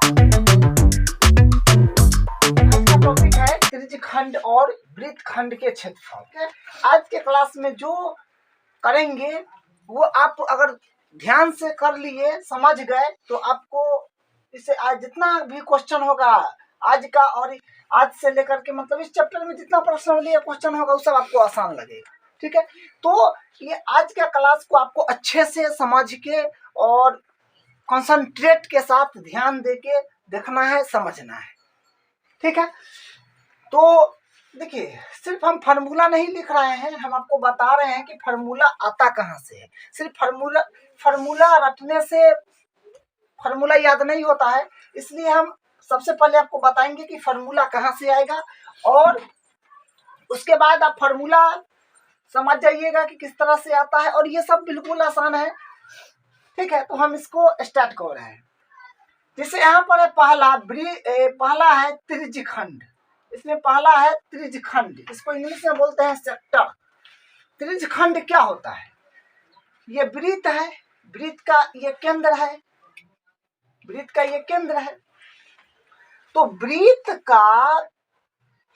आज का टॉपिक है त्रिज्यखंड और वृत्तखंड के क्षेत्रफल। आज के क्लास में जो करेंगे वो आप अगर ध्यान से कर लिए, समझ गए, तो आपको इसे आज जितना भी क्वेश्चन होगा आज का और आज से लेकर के मतलब इस चैप्टर में जितना प्रश्न या क्वेश्चन होगा वो सब आपको आसान लगेगा। ठीक है, तो ये आज का क्लास को आपको अच्छे से समझ के और कंसंट्रेट के साथ ध्यान दे के देखना है, समझना है। ठीक है, तो देखिए सिर्फ हम फार्मूला नहीं लिख रहे हैं, हम आपको बता रहे हैं कि फार्मूला आता कहाँ से है। सिर्फ फार्मूला रटने से फार्मूला याद नहीं होता है, इसलिए हम सबसे पहले आपको बताएंगे कि फार्मूला कहाँ से आएगा और उसके बाद आप फार्मूला समझ जाइएगा कि किस तरह से आता है, और ये सब बिल्कुल आसान है। ठीक है, तो हम इसको स्टार्ट कर रहे हैं। जैसे यहाँ पर है पहला है त्रिज्यखंड। इसमें पहला है त्रिज्यखंड, इसको इंग्लिश में बोलते हैं सेक्टर। त्रिज्यखंड क्या होता है? ये वृत्त है, वृत्त का ये केंद्र है, वृत्त का ये केंद्र है। तो वृत्त का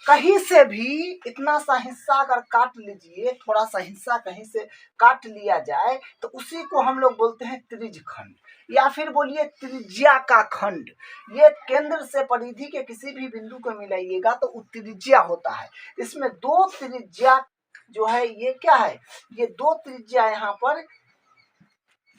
कहीं से भी इतना सा हिस्सा अगर काट लीजिए, थोड़ा सा हिस्सा कहीं से काट लिया जाए तो उसी को हम लोग बोलते हैं त्रिज्यखंड, या फिर बोलिए त्रिज्या का खंड। ये केंद्र से परिधि के किसी भी बिंदु को मिलाइएगा तो वो त्रिज्या होता है। इसमें दो त्रिज्या जो है ये क्या है, ये दो त्रिज्या यहाँ पर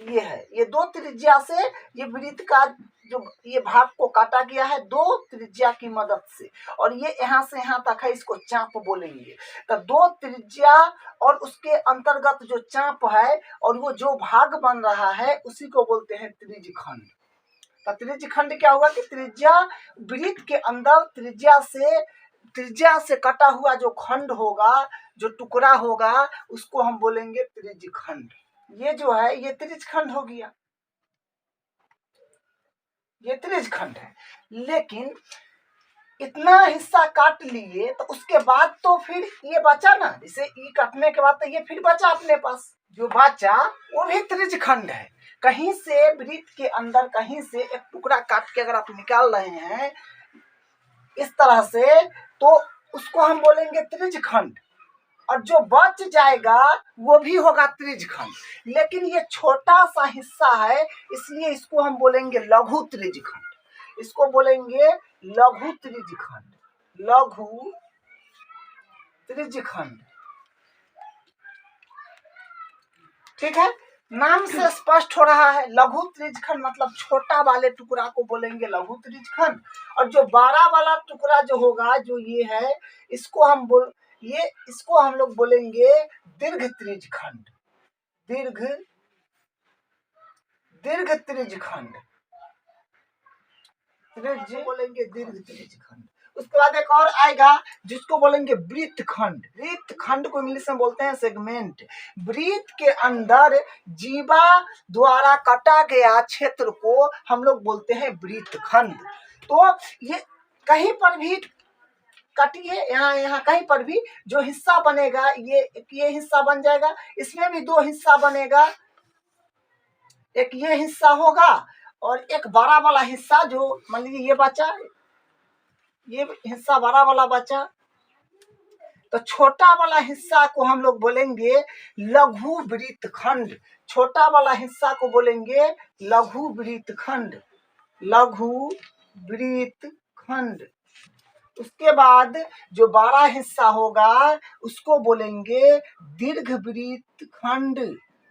ये है, ये दो त्रिज्या से ये वृत्त का जो ये भाग को काटा गया है दो त्रिज्या की मदद से, और ये यहाँ से यहाँ तक है, इसको चाप बोलेंगे। तो दो त्रिज्या और उसके अंतर्गत जो चाप है और वो जो भाग बन रहा है उसी को बोलते हैं त्रिज्यखंड। तो त्रिज्यखंड क्या होगा कि त्रिज्या वृत्त के अंदर त्रिज्या से कटा हुआ जो खंड होगा, जो टुकड़ा होगा, उसको हम बोलेंगे त्रिज्यखंड। ये जो है ये त्रिज्यखंड हो गया, ये त्रिज्यखंड है। लेकिन इतना हिस्सा काट लिए तो उसके बाद तो फिर ये बचा ना, जैसे ई काटने के बाद तो ये फिर बचा अपने पास, जो बचा वो भी त्रिज्यखंड है। कहीं से वृत्त के अंदर कहीं से एक टुकड़ा काट के अगर आप निकाल रहे हैं इस तरह से, तो उसको हम बोलेंगे त्रिज्यखंड, और जो बच जाएगा वो भी होगा त्रिज्यखंड। लेकिन ये छोटा सा हिस्सा है इसलिए इसको हम बोलेंगे लघु त्रिज्यखंड। इसको बोलेंगे लघु त्रिज्यखंड, लघु त्रिज्यखंड। ठीक है, नाम से स्पष्ट हो रहा है, लघु त्रिज्यखंड मतलब छोटा वाले टुकड़ा को बोलेंगे लघु त्रिज्यखंड, और जो बड़ा वाला टुकड़ा जो होगा जो ये है इसको हम लोग बोलेंगे दीर्घ त्रिज्यखंड, दीर्घ त्रिज्यखंड, बोलेंगे दीर्घ त्रिज्यखंड। उसके बाद एक और आएगा जिसको बोलेंगे वृत्तखंड। वृत्तखंड को इंग्लिश में बोलते हैं सेगमेंट। वृत्त के अंदर जीवा द्वारा काटा गया क्षेत्र को हम लोग बोलते हैं वृत्तखंड। तो ये कहीं पर भी काटिए, यहाँ कहीं पर भी जो हिस्सा बनेगा ये हिस्सा बन जाएगा, इसमें भी दो हिस्सा बनेगा, एक ये हिस्सा होगा और एक बड़ा वाला हिस्सा जो मान लीजिए ये बचा, ये हिस्सा बड़ा वाला बचा, तो छोटा वाला हिस्सा को हम लोग बोलेंगे लघु वृत्तखंड। छोटा वाला हिस्सा को बोलेंगे लघु वृत्तखंड, लघु वृत्तखंड। उसके बाद जो बड़ा हिस्सा होगा उसको बोलेंगे दीर्घ वृत्तखंड,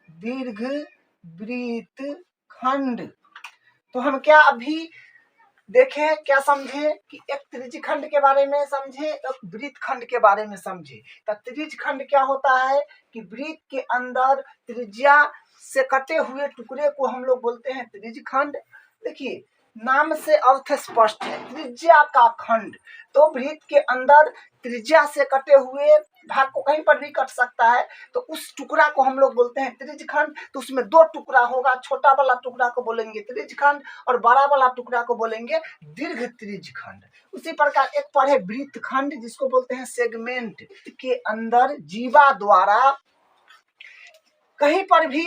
दीर्घ वृत्तखंड। तो हम क्या अभी देखें, क्या समझे कि एक त्रिज्यखंड के बारे में समझे, एक वृत्तखंड के बारे में समझे। तो त्रिज्यखंड क्या होता है कि वृत्त के अंदर त्रिज्या से कटे हुए टुकड़े को हम लोग बोलते हैं त्रिज्यखंड। देखिए नाम से अर्थ स्पष्ट है, त्रिज्या का खंड। तो वृत्त के अंदर त्रिज्या से कटे हुए भाग को कहीं पर भी कट सकता है, तो उस टुकड़ा को हम लोग बोलते हैं त्रिज्यखंड। तो उसमें दो टुकड़ा होगा, छोटा वाला टुकड़ा को बोलेंगे त्रिज्यखंड और बड़ा वाला टुकड़ा को बोलेंगे दीर्घ त्रिज्यखंड। उसी प्रकार एक पर है वृत्तखंड जिसको बोलते हैं सेगमेंट। के अंदर जीवा द्वारा कहीं पर भी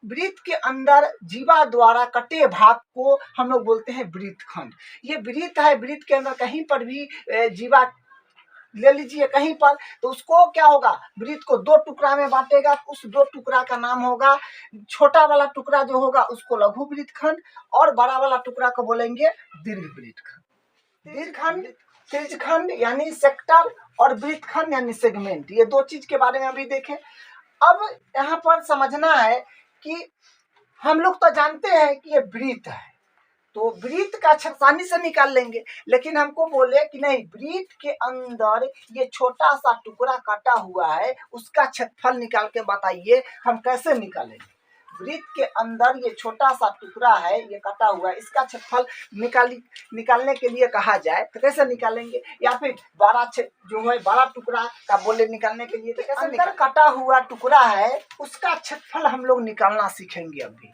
वृत्त के अंदर जीवा द्वारा कटे भाग को हम लोग बोलते हैं वृत्तखंड। ये वृत्त है, वृत्त के अंदर कहीं पर भी जीवा ले लीजिए कहीं पर, तो उसको क्या होगा, वृत्त को दो टुकड़ा में बांटेगा। उस दो टुकड़ा का नाम होगा, छोटा वाला टुकड़ा जो होगा उसको लघु वृत्तखंड, और बड़ा वाला टुकड़ा को बोलेंगे दीर्घ वृत्तखंड। दीर्घखंड, त्रिज्यखंड यानी सेक्टर, और वृत्तखंड यानी सेगमेंट। ये दो चीज के बारे में अभी देखें। अब यहाँ पर समझना है कि हम लोग तो जानते हैं कि ये वृत्त है, तो वृत्त का आसानी से निकाल लेंगे, लेकिन हमको बोले कि नहीं, वृत्त के अंदर ये छोटा सा टुकड़ा कटा हुआ है, उसका क्षेत्रफल निकाल के बताइए हम कैसे निकालेंगे। वृत्त के अंदर ये छोटा सा टुकड़ा है, ये कटा हुआ है, इसका क्षेत्रफल निकालने के लिए कहा जाए तो कैसे निकालेंगे, या फिर बड़ा जो है बड़ा टुकड़ा का बोले निकालने के लिए तो कैसे निकालेंगे। कटा हुआ टुकड़ा है उसका क्षेत्रफल हम लोग निकालना सीखेंगे अभी,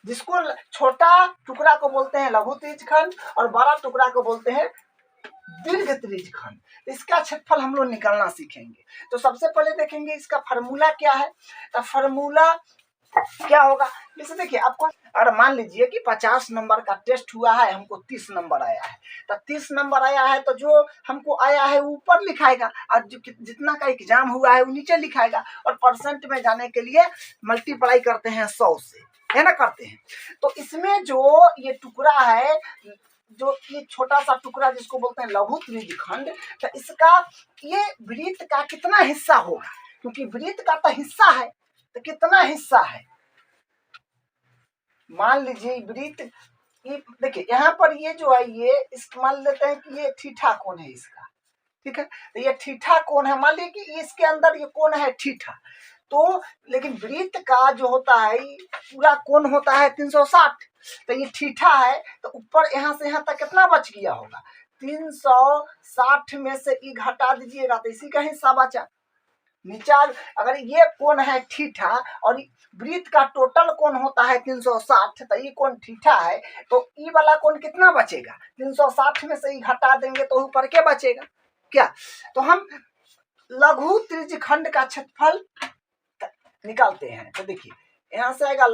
जिसको छोटा टुकड़ा को बोलते हैं लघु त्रिज्यखंड और बड़ा टुकड़ा को बोलते हैं दीर्घ त्रिज्यखंड। इसका क्षेत्रफल हम लोग निकालना सीखेंगे। तो सबसे पहले देखेंगे इसका फार्मूला क्या है। तो फार्मूला क्या होगा, जैसे देखिए आपको, अगर मान लीजिए कि 50 नंबर का टेस्ट हुआ है, हमको 30 नंबर आया है, तो 30 नंबर आया है तो जो हमको आया है वो ऊपर लिखाएगा, और जो जितना का एग्जाम हुआ है वो नीचे लिखाएगा, और परसेंट में जाने के लिए मल्टीप्लाई करते हैं 100 से, है ना, करते हैं। तो इसमें जो ये टुकड़ा है, जो ये छोटा सा टुकड़ा जिसको बोलते हैं लघु त्रिज्यखंड, तो इसका ये वृत्त का कितना हिस्सा होगा, क्योंकि वृत्त का तो हिस्सा है, तो कितना हिस्सा है। मान लीजिए वृत्त, ये देखिए यहाँ पर ये जो है, ये इस मान लेते हैं कि ये थीटा कोण है इसका, ठीक है, तो ये थीटा कोण है। मान लीजिए कि इसके अंदर ये कोण है थीटा, तो लेकिन वृत्त का जो होता है पूरा कोण होता है 360, तो ये थीटा है, तो ऊपर यहाँ से यहाँ तक कितना बच गया होगा, 360 में से ई घटा दीजिएगा तो इसी का हिस्सा बचा। नीचा अगर ये कोण है थीटा और वृत्त का टोटल कोण होता है 360, तो ये कोण थीटा है, तो ई वाला कोण कितना बचेगा, 360 में से ई घटा देंगे तो ऊपर क्या बचेगा, क्या। तो हम लघु त्रिज्यखंड का क्षेत्रफल निकालते हैं। तो देखिए यहां से आएगा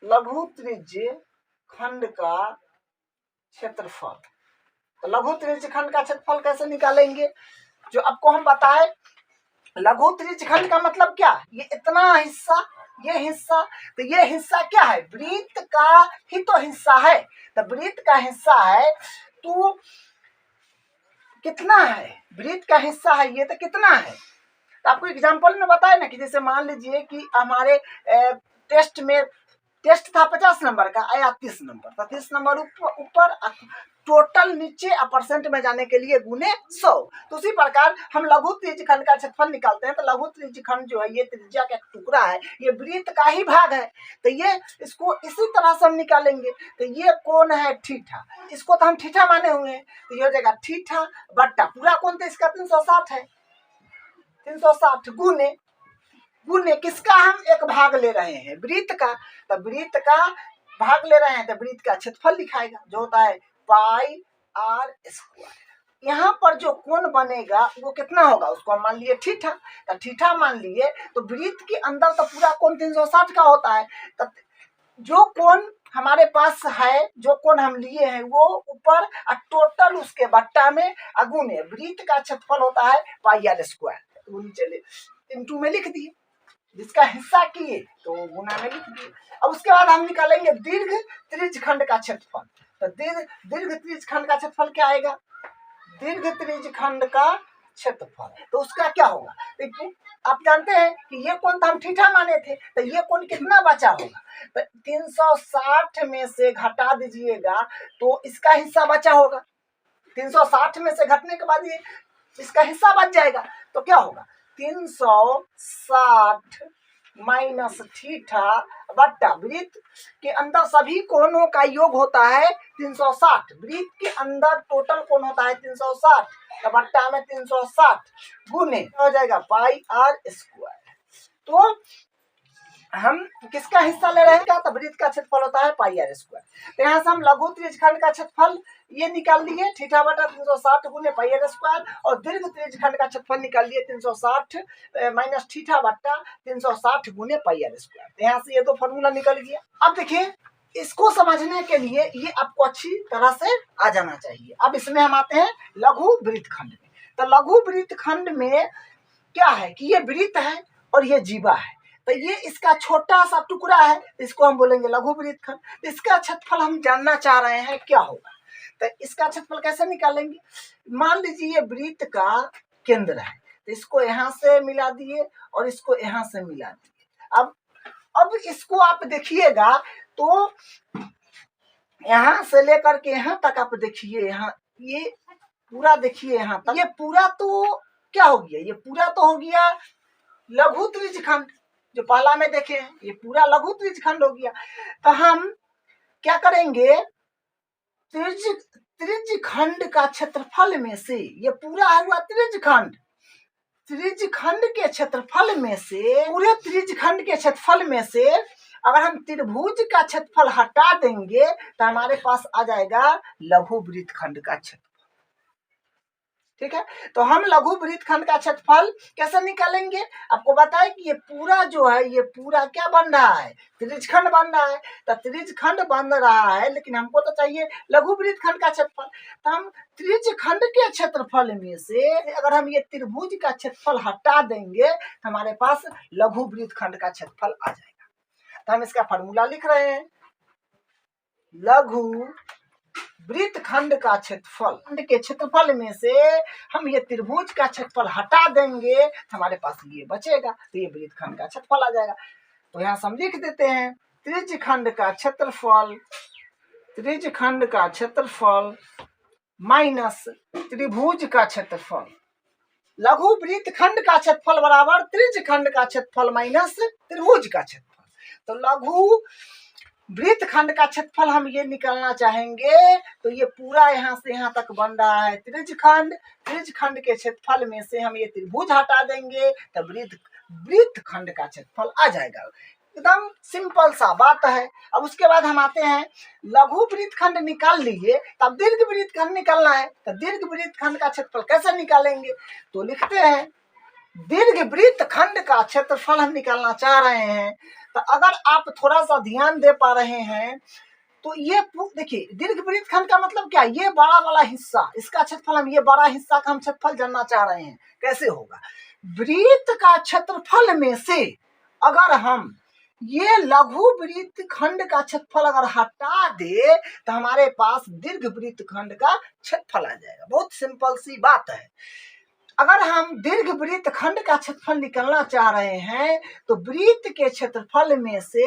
लघु त्रिज्यखंड का क्षेत्रफल। तो लघु त्रिज्यखंड का क्षेत्रफल कैसे निकालेंगे, जो आपको हम बताए, लघु त्रिज्यखंड का मतलब क्या, ये इतना हिस्सा, ये हिस्सा, तो ये हिस्सा क्या है, वृत्त का ही तो हिस्सा है। तो वृत्त का हिस्सा है तो कितना है, वृत्त का हिस्सा है ये, तो कितना है। तो आपको एग्जांपल में बताया ना कि जैसे मान लीजिए कि हमारे टेस्ट था 50 नंबर का, आया 30 नंबर, तो 30 नंबर ऊपर टोटल नीचे, परसेंट में जाने के लिए गुने 100। तो उसी प्रकार हम लघु त्रिज्यखंड का क्षेत्रफल निकालते हैं। तो लघु त्रिज्यखंड जो है, ये त्रिज्या का टुकड़ा है, ये वृत्त का ही भाग है, तो ये इसको इसी तरह से हम निकालेंगे। तो ये कोण है थीटा, इसको तो हम थीटा माने हुए हैं, तो ये हो जाएगा थीटा बट्टा पूरा कोण तो इसका 360 है, 360 गुने किसका, हम एक भाग ले रहे हैं वृत्त का, तो वृत्त का भाग ले रहे हैं, तो वृत्त का क्षेत्रफल लिखाएगा जो होता है पाई आर स्क्वायर। यहाँ पर जो कोण बनेगा वो कितना होगा, उसको मान लिए थीटा, तो थीटा मान लिए, तो वृत्त के अंदर तो पूरा कोण 360 का होता है, तो जो कोण हमारे पास है, जो कोण हम लिए हैं वो ऊपर, और टोटल उसके बट्टा में अगुने वृत्त का क्षेत्रफल होता है पाई आर स्क्वायर। चलिए इंटू में लिख दिए, जिसका हिस्सा किए तो गुना में लिख दिए। अब उसके बाद हम निकालेंगे दीर्घ त्रिज्यखंड का क्षेत्रफल। तो दीर्घ त्रिज्यखंड का क्षेत्रफल क्या आएगा, दीर्घ त्रिज्यखंड का क्षेत्रफल, तो उसका क्या होगा। तो आप जानते हैं कि ये कोण तो हम थीटा माने थे, तो ये कोण कितना बचा होगा, तो 360 में से घटा दीजिएगा तो इसका हिस्सा बचा होगा। 360 में से घटने के बाद ये इसका हिस्सा बच जाएगा, तो क्या होगा, 360 माइनस थीटा बट्टा वृत्त के अंदर सभी कोणों का योग होता है 360, वृत्त के अंदर टोटल कोण होता है 360, तो बट्टा में 360 गुने हो जाएगा पाई आर स्क्वायर। तो हम किसका हिस्सा ले रहे हैं क्या, तो वृत्त का क्षेत्रफल होता है पाई आर स्क्वायर। तो यहाँ से हम लघु त्रिज्यखंड का क्षेत्रफल ये निकाल लिए थीटा बटा 360 गुने पाई आर स्क्वायर, और दीर्घ त्रिज्यखंड का क्षेत्रफल निकाल लिए 360 माइनस थीटा बटा 360 गुने पाई आर स्क्वायर। तो यहाँ से ये दो फॉर्मूला निकल गया। अब देखिए इसको समझने के लिए ये आपको अच्छी तरह से आ जाना चाहिए। अब इसमें हम आते हैं लघु वृत्तखंड में। तो लघु वृत्तखंड में क्या है कि ये वृत्त है और ये जीवा है, तो ये इसका छोटा सा टुकड़ा है, इसको हम बोलेंगे लघु वृत्तखंड। तो इसका क्षेत्रफल हम जानना चाह रहे हैं क्या होगा। तो इसका क्षेत्रफल कैसे निकालेंगे, मान लीजिए ये वृत्त का केंद्र है, तो इसको यहाँ से मिला दिए और इसको यहाँ से मिला दिए। अब इसको आप देखिएगा तो यहाँ से लेकर के यहाँ तक आप देखिए, यहाँ ये पूरा देखिए यहाँ तक, ये पूरा तो क्या हो गया, ये पूरा तो हो गया लघु त्रिज्यखंड जो पहला में देखे हैं, ये पूरा लघु त्रिज्यखंड हो गया। तो हम क्या करेंगे, त्रिज्यखंड का क्षेत्रफल में से, ये पूरा हुआ त्रिज्यखंड, त्रिज्यखंड के क्षेत्रफल में से, पूरे त्रिज्यखंड के क्षेत्रफल में से अगर हम त्रिभुज का क्षेत्रफल हटा देंगे तो हमारे पास आ जाएगा लघु वृत्तखंड का क्षेत्रफल। ठीक है, तो हम लघु वृत्तखंड का क्षेत्रफल कैसे निकालेंगे, आपको बताए कि ये पूरा जो है ये पूरा क्या बन रहा है, त्रिज्यखंड बन रहा है। तो त्रिज्यखंड बन रहा है लेकिन हमको तो चाहिए लघु वृत्तखंड का क्षेत्रफल। तो हम त्रिज्यखंड के क्षेत्रफल में से अगर हम ये त्रिभुज का क्षेत्रफल हटा देंगे तो हमारे पास लघु वृत्तखंड का क्षेत्रफल आ जाएगा। तो हम इसका फॉर्मूला लिख रहे हैं, लघु वृत्तखंड का क्षेत्रफल के क्षेत्रफल में से हम ये त्रिभुज का क्षेत्रफल हटा देंगे तो हमारे पास ये बचेगा, तो ये वृत्तखंड का क्षेत्रफल आ जाएगा। तो यहाँ से हम लिख देते हैं त्रिज्यखंड का क्षेत्रफल, त्रिज्यखंड का क्षेत्रफल माइनस त्रिभुज का क्षेत्रफल। लघु वृत्तखंड का क्षेत्रफल बराबर त्रिज्यखंड का क्षेत्रफल माइनस त्रिभुज का क्षेत्रफल। तो लघु वृत्तखंड का क्षेत्रफल हम ये निकालना चाहेंगे, तो ये पूरा यहाँ से यहाँ तक बन रहा है त्रिज्यखंड, त्रिज्यखंड के क्षेत्रफल में से हम ये त्रिभुज हटा देंगे तो वृत्तखंड का क्षेत्रफल आ जाएगा। एकदम सिंपल सा बात है। अब उसके बाद हम आते हैं लघु वृत्तखंड निकाल लीजिए, तब दीर्घ वृत्तखंड निकालना है। तो दीर्घ वृत्तखंड का क्षेत्रफल कैसे निकालेंगे, तो लिखते हैं दीर्घ वृत्तखंड का क्षेत्रफल हम निकालना चाह रहे हैं। तो अगर आप थोड़ा सा ध्यान दे पा रहे हैं तो ये देखिए दीर्घ वृत्तखंड का मतलब क्या, ये बड़ा वाला हिस्सा, इसका क्षेत्रफल हम ये बड़ा हिस्सा का हम क्षेत्रफल जानना चाह रहे हैं। कैसे होगा, वृत्त का क्षेत्रफल में से अगर हम ये लघु वृत्तखंड का क्षेत्रफल अगर हटा दे तो हमारे पास दीर्घ वृत्तखंड का क्षेत्रफल आ जाएगा। बहुत सिंपल सी बात है। अगर हम दीर्घ वृत्तखंड का क्षेत्रफल निकालना चाह रहे हैं तो वृत्त के क्षेत्रफल में से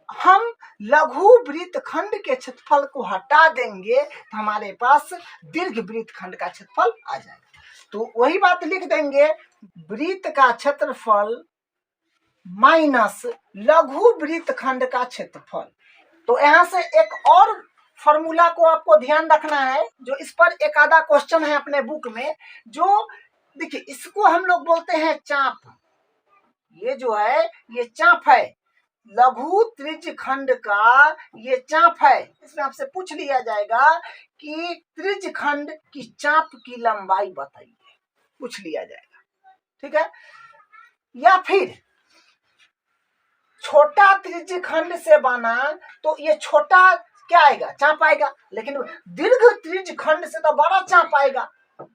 हम लघु वृत्तखंड के क्षेत्रफल को हटा देंगे तो हमारे पास दीर्घ वृत्तखंड का क्षेत्रफल आ जाएगा। तो वही बात लिख देंगे, वृत्त का क्षेत्रफल माइनस लघु वृत्तखंड का क्षेत्रफल। तो यहाँ से एक और फॉर्मूला को आपको ध्यान रखना है, जो इस पर एक आधा क्वेश्चन है अपने बुक में, जो देखिए इसको हम लोग बोलते हैं चाप। ये जो है ये चाप है, लघु त्रिज्यखंड का ये चाप है। इसमें आपसे पूछ लिया जाएगा कि त्रिज्यखंड की चाप की लंबाई बताइए, पूछ लिया जाएगा। ठीक है, या फिर छोटा त्रिज्यखंड से बना तो ये छोटा क्या आएगा, चाप आएगा, लेकिन दीर्घ त्रिज्यखंड से तो बड़ा चाप आएगा।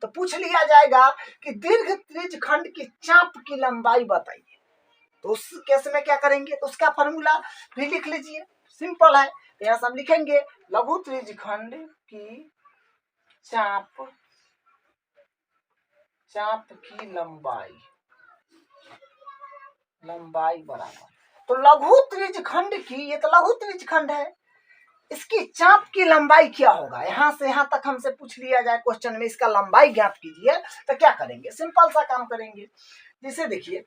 तो पूछ लिया जाएगा कि दीर्घ त्रिज्यखंड की चाप की लंबाई बताइए। तो उस केस में क्या करेंगे, तो उसका फॉर्मूला भी लिख लीजिए, सिंपल है। यहाँ से हम लिखेंगे लघु त्रिज्यखंड की चाप की लंबाई बराबर, तो लघु त्रिज्यखंड की, ये तो लघु त्रिज्यखंड है, इसकी चाप की लंबाई क्या होगा। यहाँ से यहाँ तक हमसे पूछ लिया जाए क्वेश्चन में इसका लंबाई ज्ञात कीजिए, तो क्या करेंगे, सिंपल सा काम करेंगे। जैसे देखिए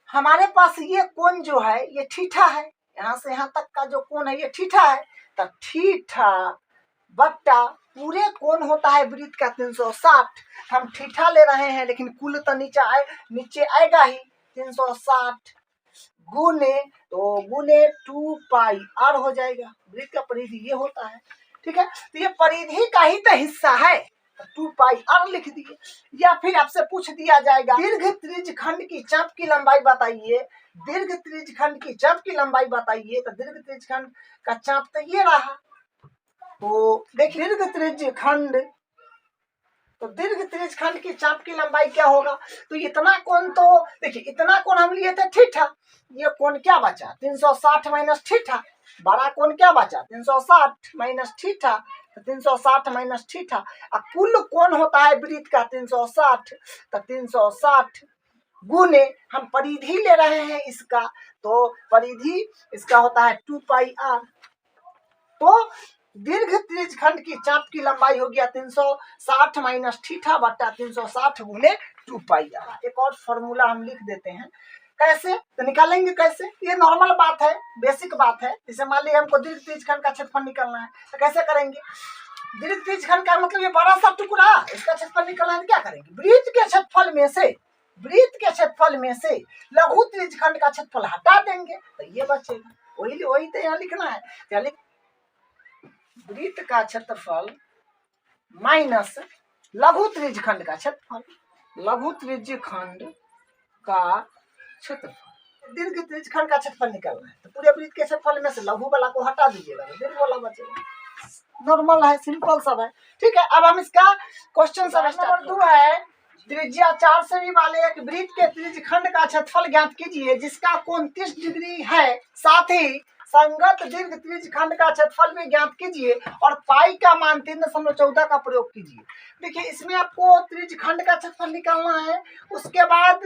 हमारे पास ये कोण जो है ये थीटा है, यहाँ से यहाँ तक का जो कोण है ये थीटा है। तो थीटा बट्टा पूरे कोण होता है वृत्त का 360, हम थीटा ले रहे हैं लेकिन कुल तो नीचे आएगा ही 360 गुने, तो गुने 2 पाई r हो जाएगा। वृत्त का परिधि ये होता है, ठीक है। तो ये परिधि का ही तो हिस्सा है, 2 पाई r लिख दिए। या फिर आपसे पूछ दिया जाएगा दीर्घ त्रिज्य खंड की चाप की लंबाई बताइए, दीर्घ त्रिज्य खंड की चाप की लंबाई बताइए, तो दीर्घ त्रिज्य खंड का चाप तो ये रहा। तो देखिए दीर्घ त्रिज्य खंड, तो दीर्घ त्रिज्य खंड की चाप की लंबाई क्या होगा, तो इतना कोण, तो देखिए इतना कोण हम लिए थे थीटा, ये कोण क्या बचा 360 माइनस थीटा, बड़ा कोण क्या बचा 360 माइनस थीटा, तो 360 माइनस थीटा। अब कुल कोण होता है वृत्त का 360, तो 360 गुने हम परिधि ले रहे हैं इसका, तो परिधि इसका होता है 2 पाई r। तो दीर्घ त्रिज्य खंड की चाप की लंबाई हो गया 360 माइनस थीटा बट्टा 360 गुने 2 पाई r। एक और फॉर्मूला हम लिख देते हैं, कैसे तो निकालेंगे कैसे, ये नॉर्मल बात है, बेसिक बात है। जैसे मान लीजिए हमको दीर्घ त्रिज्य खंड का क्षेत्रफल निकालना है, तो कैसे करेंगे, दीर्घ त्रिज्य खंड का मतलब ये बड़ा सा टुकड़ा, इसका क्षेत्रफल निकालना है, क्या करेंगे, वृत्त के क्षेत्रफल में से, वृत्त के क्षेत्रफल में से लघु त्रिज्य खंड का क्षेत्रफल हटा देंगे, तो ये बचेगा। वही तो यहाँ लिखना है, वृत्त का क्षेत्रफल माइनस लघु त्रिज्य खंड का क्षेत्रफल, लघु त्रिज्य खंड का क्षेत्रफल, दीर्घ त्रिज्य खंड का क्षेत्रफल निकालना है, तो पूरे वृत्त के क्षेत्रफल में से लघु वाला को हटा दीजिएगा, दीर्घ वाला बचेगा। नॉर्मल है, सिंपल सब है, ठीक है। अब हम इसका क्वेश्चन नंबर 2 है, त्रिज्या 4 सेमी वाले एक वृत्त के त्रिज्य खंड का क्षेत्रफल ज्ञात कीजिए जिसका कोण 30 डिग्री है, साथ ही संगत दीर्घ त्रिज्य खंड का क्षेत्रफल भी ज्ञात कीजिए और पाई का मान 3.14 का प्रयोग कीजिए। देखिए इसमें आपको त्रिज्य खंड का क्षेत्रफल निकालना है, उसके बाद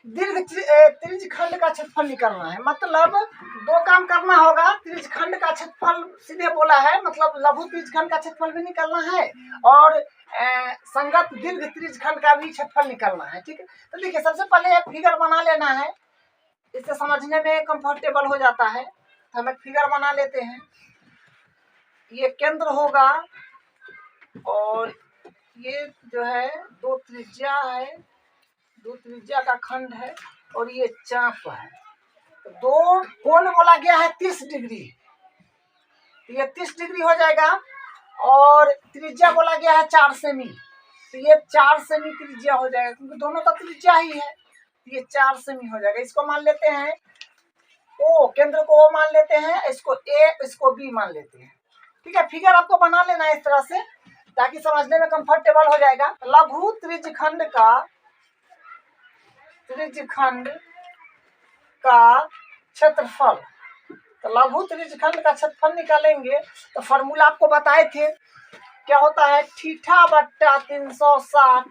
दीर्घ त्रिज्य खंड का क्षेत्रफल निकालना है, मतलब 2 काम करना होगा। त्रिज्य खंड का क्षेत्रफल सीधे बोला है, मतलब लघु त्रिज्य खंड का क्षेत्रफल भी निकालना है और संगत दीर्घ त्रिज्य खंड का भी क्षेत्रफल निकालना है, ठीक है। तो देखिए सबसे पहले फिगर बना लेना है, इससे समझने में कंफर्टेबल हो जाता है। तो हम एक फिगर बना लेते हैं, ये केंद्र होगा और ये जो है 2 त्रिज्या है, 2 त्रिज्या का खंड है और ये चाप है। तो 2 कोण बोला गया है 30 डिग्री, तो ये 30 डिग्री हो जाएगा और त्रिज्या बोला गया है 4 सेमी, तो ये 4 सेमी त्रिज्या हो जाएगा, क्योंकि दोनों तो त्रिज्या ही है, तो ये 4 सेमी हो जाएगा। इसको मान लेते हैं ओ, केंद्र को ओ मान लेते हैं, इसको ए, इसको बी मान लेते हैं, ठीक है। फिगर आपको बना लेना है इस तरह से ताकि समझने में कंफर्टेबल हो जाएगा। लघु त्रिज्य खंड का क्षेत्रफल, तो लघु त्रिज्य खंड का क्षेत्रफल निकालेंगे तो फॉर्मूला आपको बताए थे, क्या होता है थीटा बट्टा 360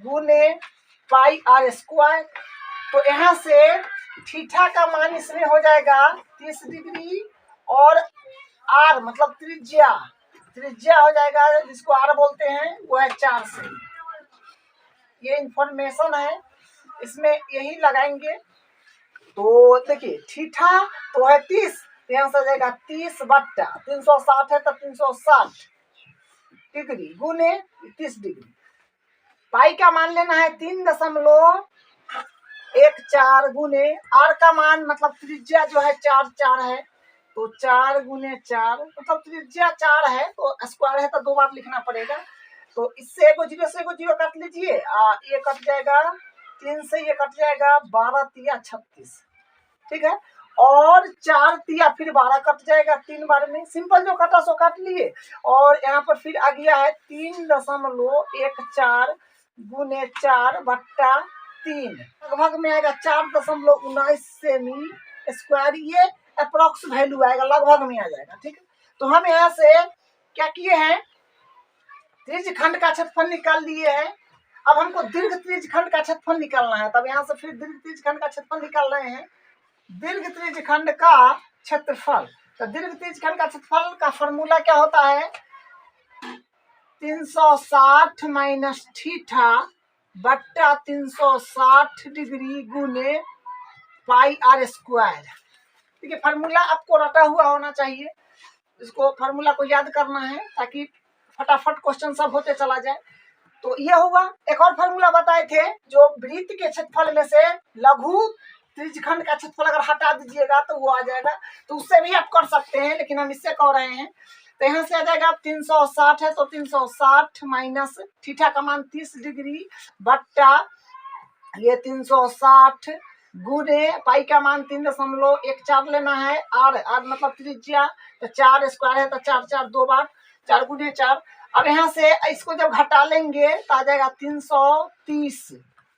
गुने पाई r स्क्वायर। तो यहाँ से थीटा का मान इसमें हो जाएगा 30 डिग्री और r मतलब त्रिज्या हो जाएगा, जिसको r बोलते हैं वो है 4 से। ये इंफॉर्मेशन है, इसमें यही लगाएंगे। तो देखिए थीटा तो है 30, यहाँ से जाएगा 30 बट्टा 360 है तो 360 डिग्री गुने 30 डिग्री। पाई का मान लेना है 3.14 गुने r का मान मतलब त्रिज्या जो है 4 है, तो 4 गुने 4 मतलब त्रिज्या 4 है तो स्क्वायर है तो 2 बार लिखना पड़ेगा। तो इससे एगो जीरो से एगो जीरो काट लीजिए, ये कट जाएगा 3 से, ये कट जाएगा 12 तिया 36, ठीक है। और 4 तिया फिर 12 कट जाएगा 3 बार में, सिंपल जो कटा सो काट लिए। और यहाँ पर फिर आ गया है 3.14 गुने 4 बट्टा 3, लगभग में आएगा 4.19 सेमी स्क्वायर, ये अप्रोक्स वैल्यू आएगा, लगभग में आ जाएगा, ठीक है। तो हम यहाँ से क्या किए हैं, त्रिज्य खंड का क्षेत्रफल निकाल लिए हैं। अब हमको दीर्घ त्रिज्य खंड का क्षेत्रफल निकालना है, तब यहाँ से फिर दीर्घ त्रिज्य खंड का क्षेत्रफल निकाल रहे हैं। दीर्घ त्रिज्य खंड का क्षेत्रफल, तो दीर्घ त्रिज्य खंड का क्षेत्रफल का फॉर्मूला क्या होता है 360 माइनस थीटा बट्टा 360 डिग्री गुने पाई r स्क्वायर। ठीक है, फार्मूला आपको रटा हुआ होना चाहिए, इसको फार्मूला को याद करना है ताकि फटाफट क्वेश्चन सब होते चला जाए। तो ये होगा। एक और फार्मूला बताए थे, जो वृत्त के क्षेत्रफल में से लघु त्रिज्यखंड का क्षेत्रफल अगर हटा दीजिएगा तो वो आ जाएगा। तो उससे भी आप कर सकते हैं, लेकिन हम इससे कर रहे हैं। तो यहाँ से आ जाएगा 360 है, तो 360 माइनस थीटा का मान 30 डिग्री बट्टा ये 360 गुणे पाई का मान 3.14 लेना है। आर मतलब त्रिज्या, तो 4 स्क्वायर है, तो 4 4 2 बार 4 गुणे 4। अब यहाँ से इसको जब घटा लेंगे तो आ जाएगा 330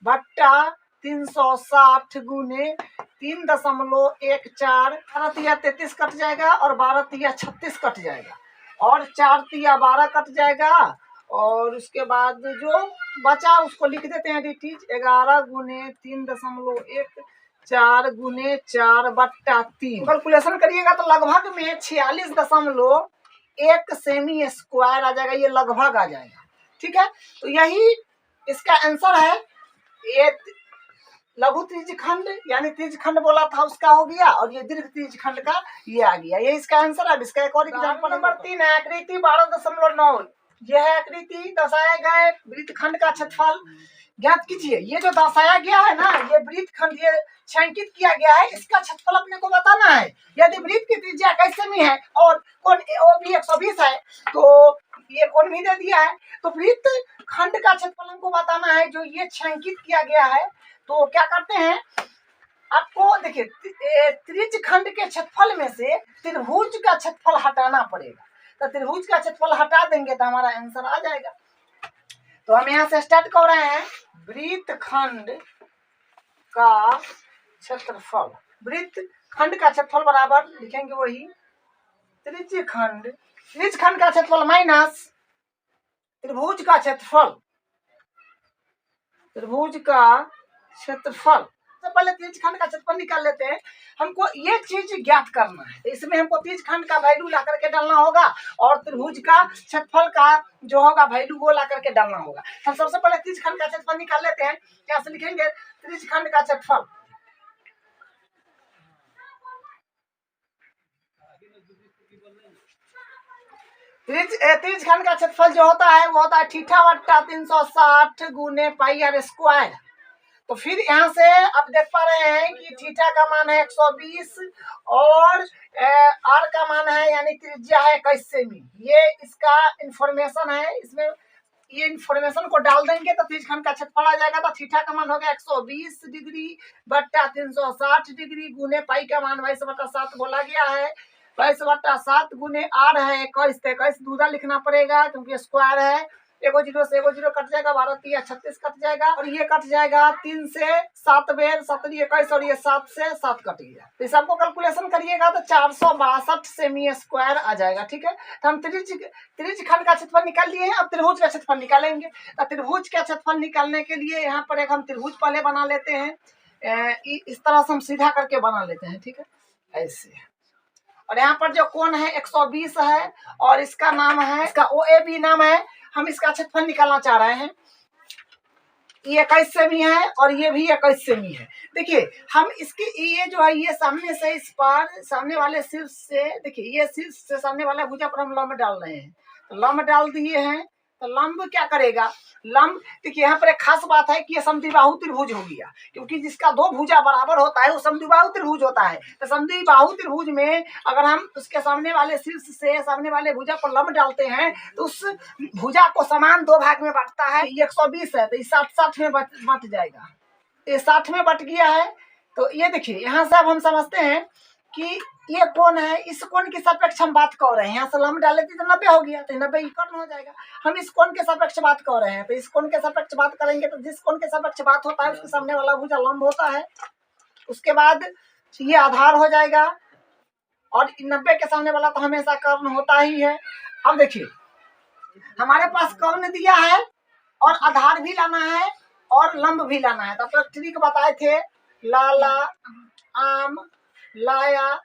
बट्टा 360 गुणे 3.14। 12 तिया 33 कट जाएगा, और 12 तिया 36 कट जाएगा, और 4 तिया 12 कट जाएगा, और उसके बाद जो बचा उसको लिख देते हैं डिटीज 11 गुणे 3.1 4 गुणे 4 बट्टा 3। कैलकुलेशन करिएगा तो लगभग में 46.1 सेमी स्क्वायर आ जाएगा, ये लगभग आ जाएगा। ठीक है, तो यही इसका आंसर है। ये लघु त्रिज्यखंड यानी त्रिज्यखंड बोला था उसका हो गया, और ये दीर्घ त्रिज्यखंड का ये आ गया। ये इसका आंसर है। इसका एक और एग्जांपल नंबर 3 है, आकृति 12.9। यह है आकृति, दर्शाया गया वृत्तखंड का क्षेत्रफल ज्ञात कीजिए। ये जो दर्शाया गया है ना, ये वृत्तखंड ये छायांकित किया गया है, इसका क्षेत्रफल अपने को बताना है। यदि वृत्त की त्रिज्या 21 सेमी है और कोण ओ भी 120 है, तो ये कोण भी दे दिया है, तो वृत्त खंड का क्षेत्रफल हमको बताना है जो ये छायांकित किया गया है। तो क्या करते हैं, आपको देखिए त्रिज्य खंड के क्षेत्रफल में से त्रिभुज का क्षेत्रफल हटाना पड़ेगा। तो त्रिभुज का क्षेत्रफल हटा देंगे तो हमारा आंसर आ जाएगा। तो हम यहाँ से स्टार्ट कर रहे हैं। वृत्त खंड का क्षेत्रफल, वृत्त खंड का क्षेत्रफल बराबर लिखेंगे वही त्रिज्य खंड का क्षेत्रफल माइनस त्रिभुज का क्षेत्रफल, त्रिभुज का क्षेत्रफल। सबसे पहले त्रिज्यखंड का क्षेत्रफल निकाल लेते हैं। हमको ये चीज ज्ञात करना है, तो इसमें हमको त्रिज्यखंड का वैल्यू ला करके डालना होगा, और त्रिभुज का क्षेत्रफल का जो होगा वैल्यू वो ला करके डालना होगा। हम सबसे पहले त्रिज्यखंड का क्षेत्रफल निकाल लेते हैं। क्या से लिखेंगे, त्रिज्यखंड का क्षेत्रफल। त्रिज्यखंड का क्षेत्रफल जो होता है वो होता है थीटा बट्टा 360 गुने पाई आर स्क्वायर। तो फिर यहाँ से आप देख पा रहे हैं कि थीटा का मान है 120 और आर का मान है यानी त्रिज्या है 21 सेमी। ये इसका इंफॉर्मेशन है। इसमें ये इंफॉर्मेशन को डाल देंगे तो त्रिज्यखंड का क्षेत्रफल आ जाएगा। तो थीटा का मान हो गया 120 डिग्री बट्टा 360 डिग्री गुने पाई का मान 22/7 बोला गया है। 22/7 गुने आर है 21, 21 दूसरा लिखना पड़ेगा क्योंकि स्क्वायर है। एगो जीरो से एगो जीरो कट जाएगा, 12 तिया 36 कट जाएगा, और ये कट जाएगा 3 से 7 बेर 7 21, और ये 7 से 7 कट गया। तो इस सबको कैलकुलेशन करिएगा तो 462 सेमी स्क्वायर आ जाएगा। ठीक है, तो हम त्रिज्यखंड का क्षेत्रफल निकाल लिए हैं। अब त्रिभुज का क्षेत्रफल निकालेंगे। तो त्रिभुज का क्षेत्रफल निकालने के लिए यहाँ पर एक हम त्रिभुज पहले बना लेते हैं। इस तरह से हम सीधा करके बना लेते हैं। ठीक है, ऐसे। और यहाँ पर जो कोण है 120 है, और इसका नाम है, इसका OAB नाम है। हम इसका क्षेत्रफल निकालना चाह रहे हैं। ये 21 सेमी है और ये भी 21 सेमी है। देखिए हम इसके ये जो है ये सामने से इस पर सामने वाले शीर्ष से, देखिए ये शीर्ष से सामने वाला भुजा पर हम लंब डाल रहे हैं। तो लंब डाल दिए हैं, तो लंब क्या करेगा, लंब देखिए यहाँ पर एक खास बात है कि ये समद्विबाहु त्रिभुज हो गया, क्योंकि जिसका दो भुजा बराबर होता है वो समद्विबाहु त्रिभुज होता है। तो समद्विबाहु त्रिभुज में अगर हम उसके सामने वाले शीर्ष से सामने वाले भुजा पर लंब डालते हैं तो उस भुजा को समान दो भाग में बांटता है। ये 120 है तो ये 60 में बट जाएगा। ये 60 में बट गया है। तो ये देखिए यहाँ से अब हम समझते हैं कि ये कोण है, इस कोण के सापेक्ष हम बात कर रहे हैं। यहाँ से लंब डाले तो 90 हो गया, तो 90 कर्ण हो जाएगा। हम इस कोण के सापेक्ष बात कर रहे हैं, तो इस कोण के सापेक्ष बात करेंगे तो जिस कोण के सापेक्ष बात होता है उसके सामने वाला भुजा लंब होता है। उसके बाद ये आधार हो जाएगा, और 90 के सामने वाला तो हमेशा कर्ण होता ही है। अब देखिए हमारे पास कर्ण दिया है और आधार भी लाना है और लंब भी लाना है। तो आप ट्रिक बताए थे, लाला आम लाया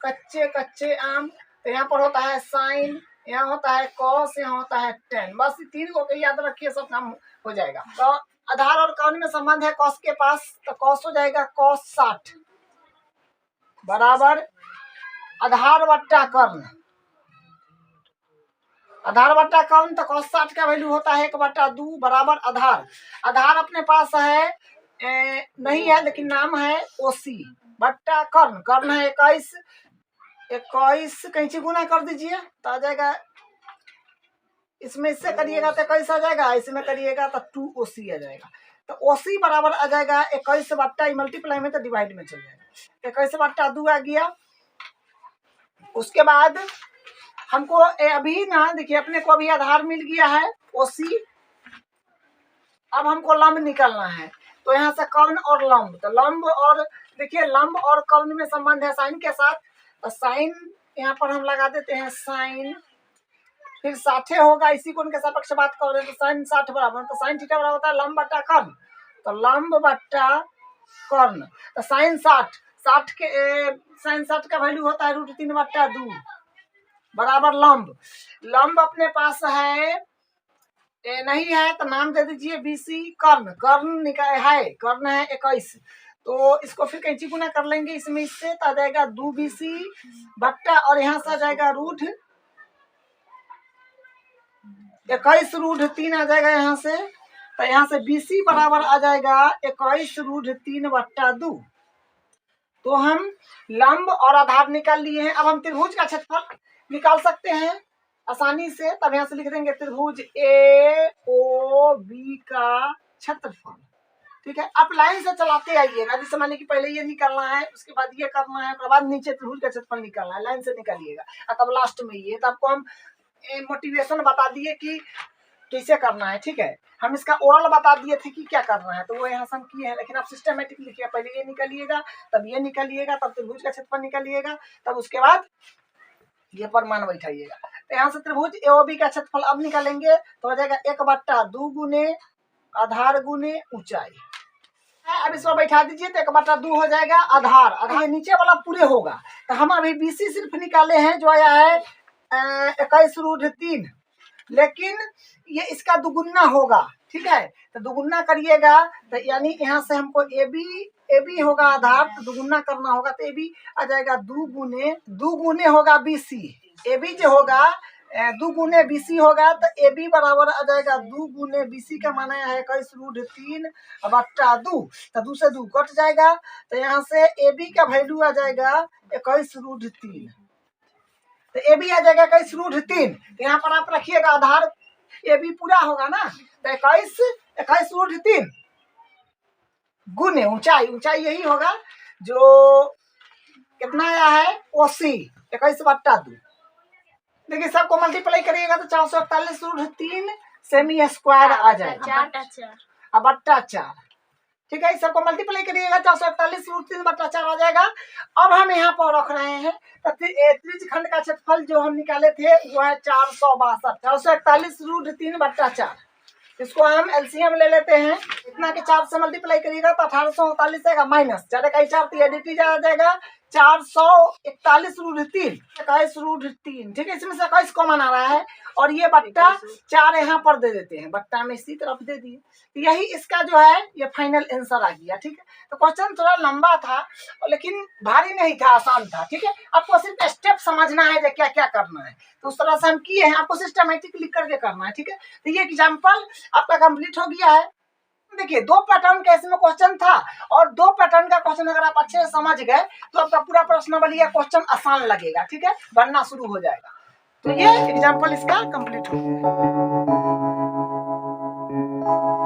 कच्चे कच्चे आम। तो यहाँ पर होता है साइन, यहाँ होता है कॉस, यहाँ होता है टेन। बस 3 को याद रखिए, सब काम हो जाएगा। तो आधार और कर्ण में संबंध है कॉस के पास, तो कॉस हो जाएगा कॉस 60 बराबर आधार बट्टा कर्ण। आधार बट्टा कौन, तो cos 60 का वैल्यू होता है 1/2 बराबर आधार। आधार अपने पास है नहीं है लेकिन नाम है ओसी बट्टा कर्ण। कर्ण है 21, 21 कैंची गुना कर दीजिए तो आ जाएगा, इसमें इससे करिएगा तो 21 आ जाएगा, इसमें करिएगा तो 2 ओसी आ जाएगा। तो ओसी बराबर आ जाएगा 21 बट्टा मल्टीप्लाई में तो डिवाइड में चल जाएगा, 21/2 आ गया। उसके बाद हमको अभी ना देखिए अपने को अभी आधार मिल गया है ओसी। अब हमको लंब निकालना है, तो यहाँ से कर्ण और लंब, तो लंब और देखिए लंब और कर्ण में संबंध है साइन के साथ, तो साइन यहाँ पर हम लगा देते हैं साइन, फिर 60 होगा, इसी कोण के सापेक्ष बात कर रहे हैं तो साइन 60 बराबर, तो साइन थीटा बराबर होता है लंब बट्टा कर्ण, तो लंब बट्टा कर्ण, तो साइन 60 के साइन 60 का वैल्यू होता है √3/2 बराबर लंब। लंब अपने पास है नहीं है तो नाम दे दीजिए BC। कर्ण, कर्ण है, कर्ण है 21, तो इसको फिर कैंची गुना कर लेंगे इसमें, इससे तो आ जाएगा 2BC बट्टा और यहाँ से आ जाएगा √21 आ जाएगा यहाँ से, तो यहाँ से BC बराबर आ जाएगा 21 √3/2। तो हम लंब और आधार निकाल लिए हैं। अब हम त्रिभुज का क्षेत्रफल निकाल सकते हैं आसानी से, तब यहाँ से लिख देंगे त्रिभुज AOB का क्षेत्रफल। ठीक है, आप लाइन से चलाते आइएगा, जैसे मानिए कि पहले ये निकालना है, उसके बाद ये करना है, उसके बाद नीचे त्रिभुज का क्षेत्रफल निकालना है, लाइन से निकालिएगा, और तब लास्ट में ये, तो आपको हम मोटिवेशन बता दिए कि कैसे करना है। ठीक है, हम इसका ओरल बता दिए थे कि क्या करना है, तो वो यहाँ से हम किए हैं, लेकिन आप सिस्टमेटिक लिखिए, पहले ये निकालिएगा, तब ये निकालिएगा, तब त्रिभुज का क्षेत्रफल निकालिएगा, तब उसके बाद ये परमान बैठाइएगा। तो यहाँ से त्रिभुज AOB का क्षेत्रफल अब निकालेंगे तो हो जाएगा 1/2 गुने आधार गुने ऊंचाई। अब इसमें बैठा दीजिए तो 1/2 हो जाएगा आधार, आधार नीचे वाला पूरे होगा, तो हम अभी BC सिर्फ निकाले हैं जो आया है 21 √3, लेकिन ये इसका दुगुना होगा। ठीक है, तो दुगुना करिएगा तो यानी यहाँ से हमको AB होगा आधार, तो दुगुना करना होगा, तो AB आ जाएगा 2 गुने होगा BC, AB जो होगा 2 गुने BC होगा, तो AB बराबर आ जाएगा 2 गुने BC का माना है 21 √3/2, तो 2 से 2 कट जाएगा, तो यहाँ से AB का वैल्यू आ जाएगा 21 √3, तो AB आ जाएगा 21 √3। तो यहाँ पर आप रखिएगा आधार AB पूरा होगा ना, तो 21 √3 गुने ऊंचाई, ऊंचाई यही होगा जो कितना आया है OC 21/2। देखिए सबको मल्टीप्लाई करिएगा तो 441 √3 सेमी स्क्वायर आ जाएगा, बट्टा 4। ठीक है, सबको मल्टीप्लाई करिएगा 441 √3/4 आ जाएगा। अब हम यहाँ पर रख रहे हैं तो त्रिज्यखंड का क्षेत्रफल जो हम निकाले थे वो है 462, 441 √3/4। इसको हम एलसीएम ले लेते हैं, इतना के 4 से मल्टीप्लाई करिएगा तो 1839 आएगा, माइनस 4 का 4 तो एडिटी आ जाएगा 441 √3, 21 √3। ठीक है, इसमें से 21 कॉमन आ रहा है और ये बट्टा 4 यहाँ पर दे देते हैं, बट्टा में इसी तरफ दे दिए, तो यही इसका जो है ये फाइनल आंसर आ गया। ठीक है, तो क्वेश्चन थोड़ा लंबा था लेकिन भारी नहीं था, आसान था। ठीक है, आपको सिर्फ स्टेप समझना है क्या क्या करना है, तो उस तरह से हम किए हैं, आपको सिस्टमेटिक लिख करके करना है। ठीक है, तो ये एग्जाम्पल आपका कंप्लीट हो गया है। देखिए 2 पैटर्न का इसमें क्वेश्चन था और 2 पैटर्न का क्वेश्चन अगर आप अच्छे से समझ गए तो आपका पूरा प्रश्नावली या क्वेश्चन आसान लगेगा। ठीक है, बनना शुरू हो जाएगा। तो ये एग्जाम्पल इसका कंप्लीट हो गया।